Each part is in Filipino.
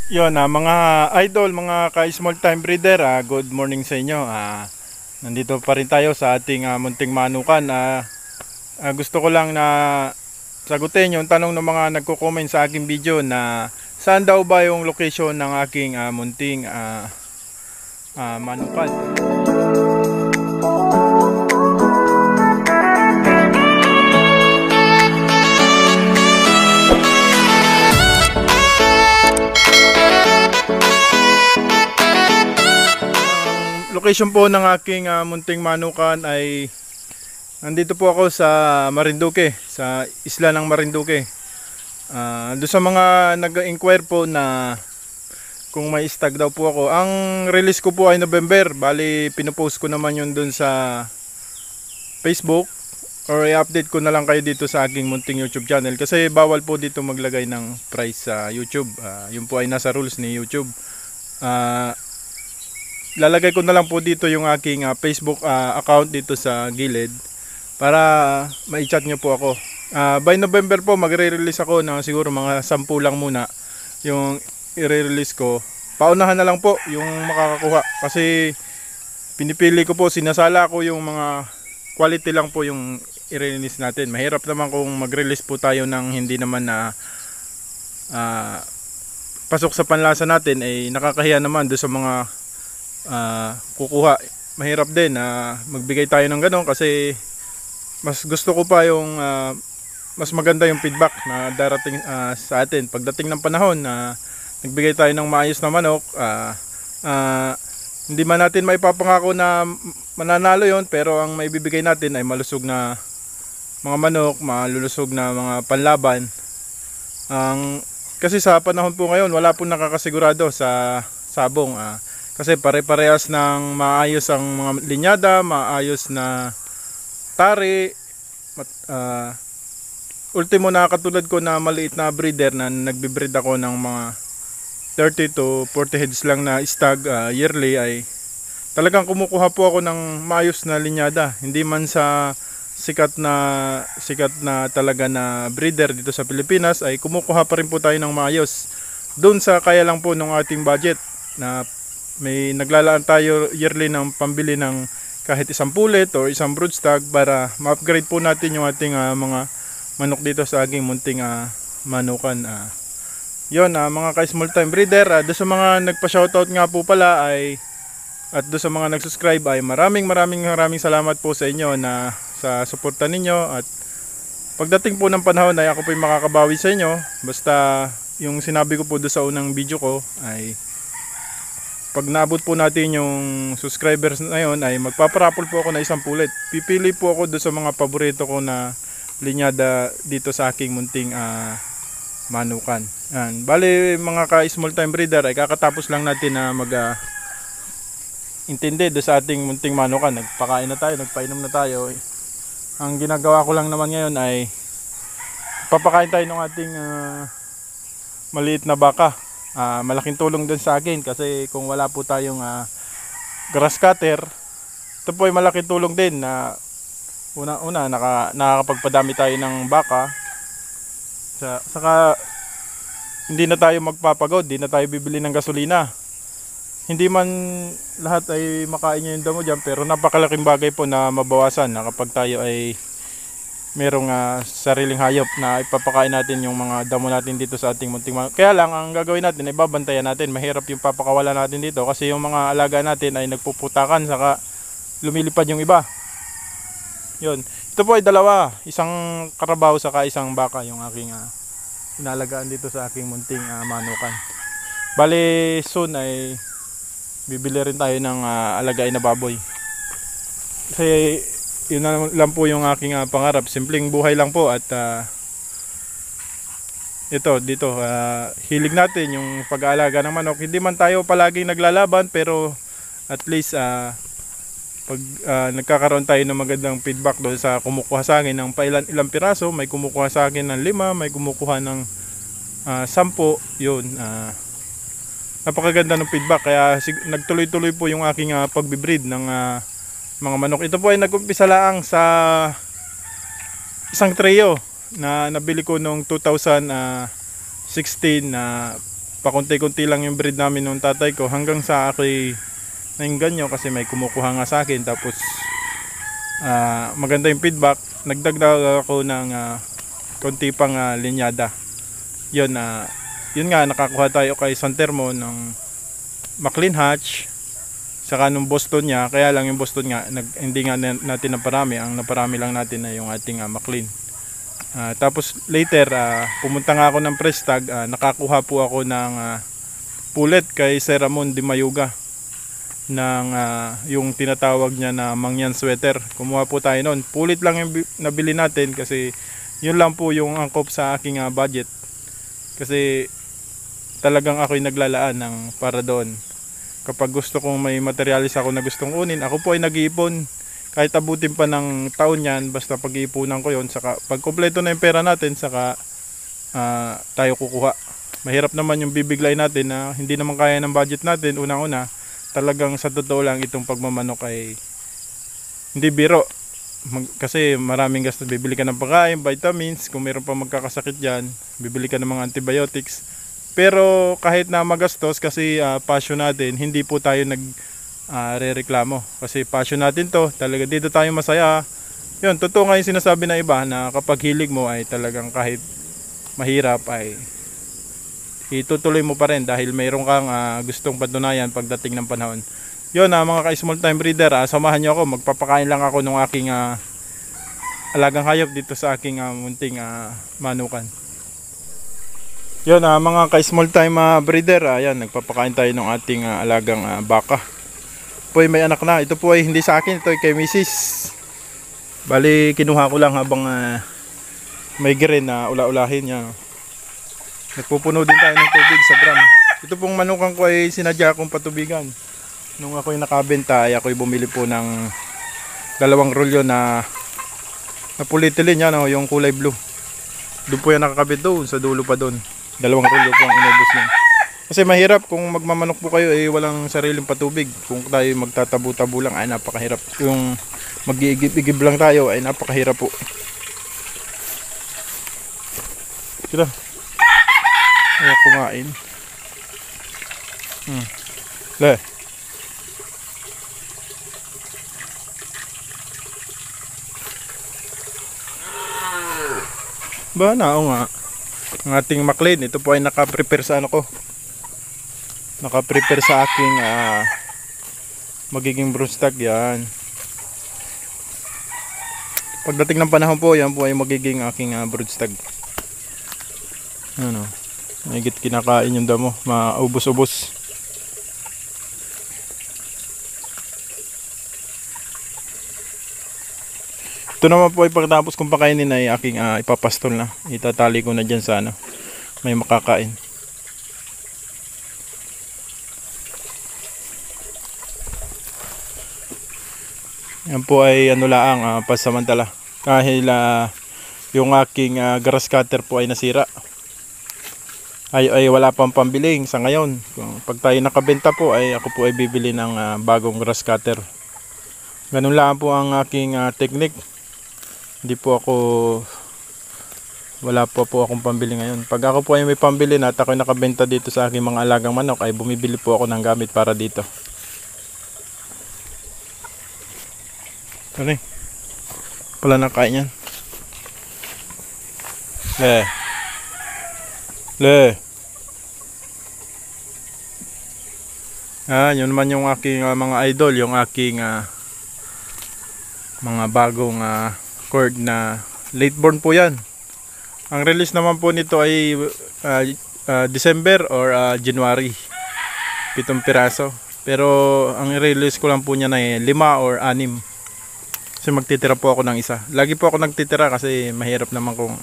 Yon, mga idol, mga ka-small time breeder, good morning sa inyo. Nandito pa rin tayo sa ating munting manukan. Gusto ko lang na sagutin yung tanong ng mga nagko-comment sa aking video na saan daw ba yung location ng aking munting manukan. Location po ng aking munting manukan ay nandito po ako sa Marinduque, sa isla ng Marinduque. Doon sa mga nag-inquire po na kung may stag daw po ako, ang release ko po ay November. Bali pinopost ko naman yun doon sa Facebook, or i-update ko na lang kayo dito sa aking munting YouTube channel kasi bawal po dito maglagay ng price sa YouTube. Yun po ay nasa rules ni YouTube. Lalagay ko na lang po dito yung aking Facebook account dito sa gilid para ma-chat nyo po ako. By November po magre-release ako ng siguro mga 10 lang muna yung i-release ko. Paunahan na lang po yung makakakuha kasi pinipili ko po, sinasala ko yung mga quality lang po yung i-release natin. Mahirap naman kung mag-release po tayo ng hindi naman na pasok sa panlasa natin, ay nakakahiya naman doon sa mga kukuha. Mahirap din na magbigay tayo ng ganun kasi mas gusto ko pa yung mas maganda yung feedback na darating sa atin pagdating ng panahon na nagbigay tayo ng maayos na manok. Hindi man natin maipapangako na mananalo yon, pero ang maibibigay natin ay malusog na mga manok, malulusog na mga panlaban. Kasi sa panahon po ngayon wala pong nakakasigurado sa sabong. Kasi pare-parehas ng maayos ang mga linyada, maayos na tari. Ultimo na katulad ko na maliit na breeder na nagbe-breed ako ng mga 30 to 40 heads lang na stag yearly, ay talagang kumukuha po ako ng maayos na linyada. Hindi man sa sikat na talaga na breeder dito sa Pilipinas, ay kumukuha pa rin po tayo ng maayos. Doon sa kaya lang po ng ating budget na may naglalaan tayo yearly ng pambili ng kahit isang pullet o isang broodstag para ma-upgrade po natin yung ating mga manok dito sa aking munting manukan. Yon, mga ka-small time breeder, doon sa mga nagpa-shoutout nga po pala ay at doon sa mga nag-subscribe ay maraming salamat po sa inyo na sa suporta ninyo, at pagdating po ng panahon ay ako po yung makakabawi sa inyo. Basta yung sinabi ko po doon sa unang video ko ay pag naabot po natin yung subscribers na yun ay magpaparapol po ako na isang pullet. Pipili po ako doon sa mga paborito ko na linyada dito sa aking munting manukan. Bali mga ka-small time breeder, ay kakatapos lang natin na intindi doon sa ating munting manukan. Nagpakain na tayo, nagpainom na tayo. Ang ginagawa ko lang naman ngayon ay papakain tayo ng ating maliit na baka. Malaking tulong din sa akin kasi kung wala po tayong grass cutter, ito po ay malaking tulong din na una nakakapagpadami tayo ng baka. Saka hindi na tayo magpapagod, hindi na tayo bibili ng gasolina. Hindi man lahat ay makain niya yung damo dyan, pero napakalaking bagay po na mabawasan na kapag tayo ay merong sariling hayop na ipapakain natin yung mga damo natin dito sa ating munting manok. Kaya lang ang gagawin natin ay babantayan natin. Mahirap yung papakawala natin dito kasi yung mga alaga natin ay nagpuputakan saka lumilipad yung iba. Yun. Ito po ay dalawa, isang karabaw saka isang baka yung aking inalagaan dito sa aking munting manukan. Bali soon ay bibili rin tayo ng alagain na baboy. Kasi yun na lang po yung aking pangarap. Simpleng buhay lang po, at ito dito hilig natin yung pag-aalaga ng manok. Hindi man tayo palaging naglalaban, pero at least pag nagkakaroon tayo ng magandang feedback doon sa kumukuha sa akin ng ilang piraso, may kumukuha sa akin ng 5, may kumukuha ng 10, yun, napakaganda ng feedback. Kaya nagtuloy-tuloy po yung aking pagbibreed ng mga manok. Ito po ay nag-umpisa lang sa isang trio na nabili ko noong 2016 na pakunti-kunti lang yung breed namin nung tatay ko hanggang sa ako'y nainganyo kasi may kumukuha nga sa akin. Tapos maganda yung feedback, nagdagdag ako ng konti pang linyada. Yun nga, nakakuha tayo kay San Telmo ng Maclean Hatch saka nung Boston niya. Kaya lang yung Boston nga hindi nga natin naparami, ang naparami lang natin na yung ating Maclean. Tapos later pumunta nga ako ng Prestag, nakakuha po ako ng pullet kay Sir Ramon de Mayuga ng yung tinatawag niya na mangyan sweater. Kumuha po tayo noon, pullet lang yung nabili natin kasi yun lang po yung angkop sa aking budget, kasi talagang ako'y naglalaan ng para doon. Kapag gusto kong may materialis ako na gustong kunin, ako po ay nag-iipon. Kahit abutin pa ng taon yan, basta pag-iipunan ko yon, saka pag kompleto na yung pera natin, saka tayo kukuha. Mahirap naman yung bibigay natin na hindi naman kaya ng budget natin. Unang-una, talagang sa totoo lang itong pagmamanok ay hindi biro. Kasi maraming gastos, bibili ka ng pagkain, vitamins, kung meron pa magkakasakit dyan, bibili ka ng mga antibiotics. Pero kahit na magastos, kasi passion natin, hindi po tayo re-reklamo kasi passion natin to, talaga dito tayo masaya. Yun, totoo nga yung sinasabi na iba na kapag hilig mo ay talagang kahit mahirap ay itutuloy mo pa rin dahil mayroon kang gustong patunayan pagdating ng panahon. Yun mga ka-small time breeder, samahan nyo ako, magpapakain lang ako ng aking alagang hayop dito sa aking munting manukan. Yun mga ka-small time breeder, ayan, nagpapakain tayo ng ating alagang baka. Po ay may anak na. Ito po ay hindi sa akin, ito ay kay Mrs. Bali kinuha ko lang habang may green na ula-ulahin niya. Nagpupuno din tayo ng tubig sa drum. Ito pong manukan ko ay sinadya kong patubigan. Nung ako'y nakabenta ay ako'y bumili po ng 2 rolyo na polyethylene yan, yung kulay blue. Doon po yan nakakabit doon, sa dulo pa doon. 2 rolyo po ang inubos niyan. Kasi mahirap kung magmamanok po kayo ay walang sariling patubig. Kung tayo magtatabu-tabu lang ay napakahirap. Yung mag-iigib-igib lang tayo ay napakahirap po. Sila. Ayaw kumain. Le. Ba na, o nga. Ang ating Maclean, ito po ay naka-prepare sa ano ko. Naka-prepare sa aking magiging broodstock yan. Pagdating ng panahon po, yan po ay magiging aking broodstock. Ano, mahigit kinakain yung damo, maubos-ubos. Ito naman po ay pagkatapos kong pakainin ay aking ipapastol na. Itatali ko na dyan sa ano, may makakain. Yan po ay ano lang, pasamantala. Dahil yung aking grass cutter po ay nasira. Ay wala pang pambiling sa ngayon. Pag tayo nakabenta po ay ako po ay bibili ng bagong grass cutter. Ganun lang po ang aking technique. Hindi po ako, wala po akong pambili ngayon. Pag ako po ay may pambili na at ako ay nakabenta dito sa aking mga alagang manok, ay bumibili po ako ng gamit para dito. Ano pala nakain yan? Le. Yun naman yung aking mga idol, yung aking mga bagong cord na late born po yan. Ang release naman po nito ay December or January. 7 piraso. Pero ang release ko lang po niya na 5 or 6. Kasi magtitira po ako ng isa. Lagi po ako nagtitira kasi mahirap naman kung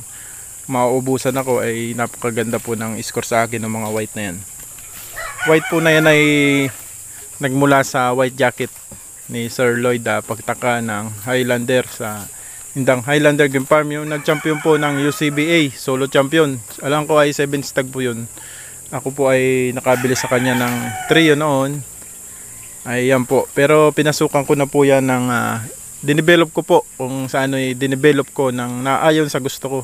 mauubusan ako. Ay napakaganda po ng score sa akin ng mga white na yan. White po na yan ay nagmula sa white jacket ni Sir Lloyd, pagtaka ng Highlander sa Indang Highlander Game Farm. Yung nag-champion po ng UCBA, solo champion. Alam ko ay 7 stag po yun. Ako po ay nakabili sa kanya ng trio noon. Ayan po. Pero pinasukan ko na po yan ng dinevelop ko po kung saan ay dinevelop ko ng naayon sa gusto ko.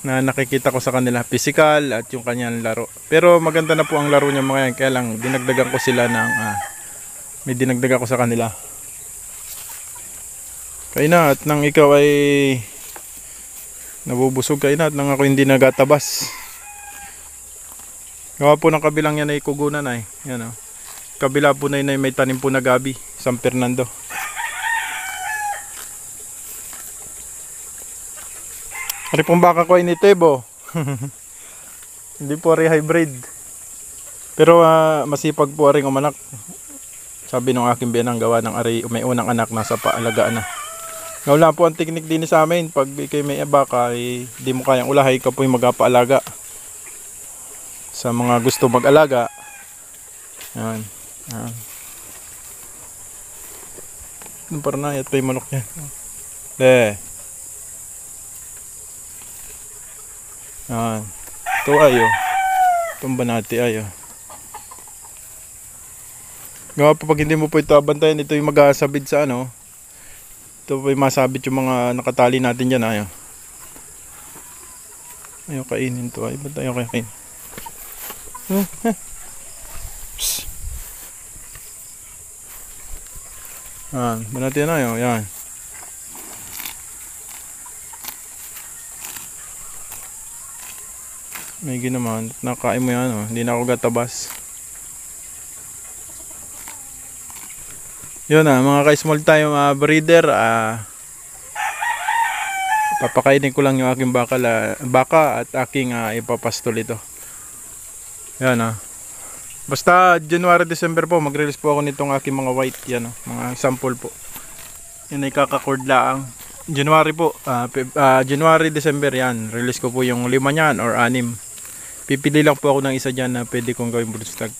na nakikita ko sa kanila, physical at yung kanyang laro. Pero maganda na po ang laro niya mga yan, kaya lang dinagdagan ko sila ng may dinagdagan ko sa kanila. Kaya na at nang ikaw ay nabubusog, kaya na at nang ako hindi nagatabas. Gawa po ng kabilang yan ay kugunan ay. Yan o. Kabila po na yun ay may tanim po na gabi, San Fernando. Ari pong baka ko ay nitebo. Hindi po ari hybrid. Pero masipag po aring umanak. Sabi ng aking biyanang gawa ng ari may unang anak nasa paalagaan na. Wala po ang teknik din sa amin. Pag ikay may baka ay di mo kayang ulahay ka po yung magpaalaga. Sa mga gusto mag-alaga. Yan. Yan. Nung parang na yat pa yung manok niya. Yan. Ito ayo. Itong banati ayo. Gawa pa pag hindi mo po ito abantayan, ito yung mag-asabid sa ano. Ito po yung masabit yung mga nakatali natin dyan ayo. Ayaw kainin to ay. Ba't ayaw kainin? Yan. Banati na ayo. Yan. May ginaman, nakain mo yan, oh. Hindi na ako gatabas. Yun mga ka-small time breeder, papakainin ko lang yung aking baka at aking ipapastol ito. Yan Basta January, December po, mag-release po ako nitong aking mga white, yan mga sample po. Yan ay kakacord lang. January po, January, December yan, release ko po yung 5 niyan or 6. Pipili lang po ako ng isa dyan na pwede kong gawin broodstag.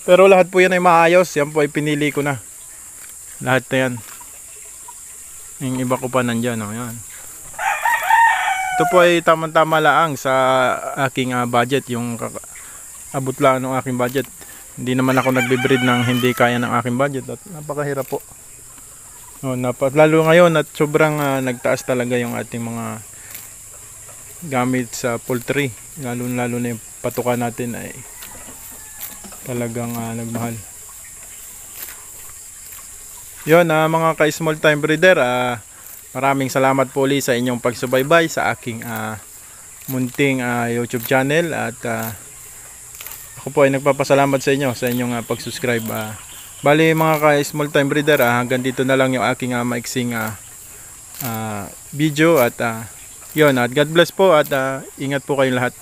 Pero lahat po yan ay maayos. Yan po ay pinili ko na. Lahat na yan. Yung iba ko pa nandyan. Yan. Ito po ay tamang-tama lang sa aking budget. Yung abot lang ng aking budget. Hindi naman ako nagbe-breed ng hindi kaya ng aking budget. At napakahirap po. Lalo ngayon at sobrang nagtaas talaga yung ating mga gamit sa poultry. Lalo na yung patukan natin ay talagang nagmahal. Yun mga ka-small time breeder, maraming salamat po ulit sa inyong pagsubaybay sa aking munting YouTube channel at ako po ay nagpapasalamat sa inyo sa inyong pag-subscribe. Bali mga ka-small time breeder, hanggang dito na lang yung aking maiksing video at yun, at God bless po at ingat po kayong lahat.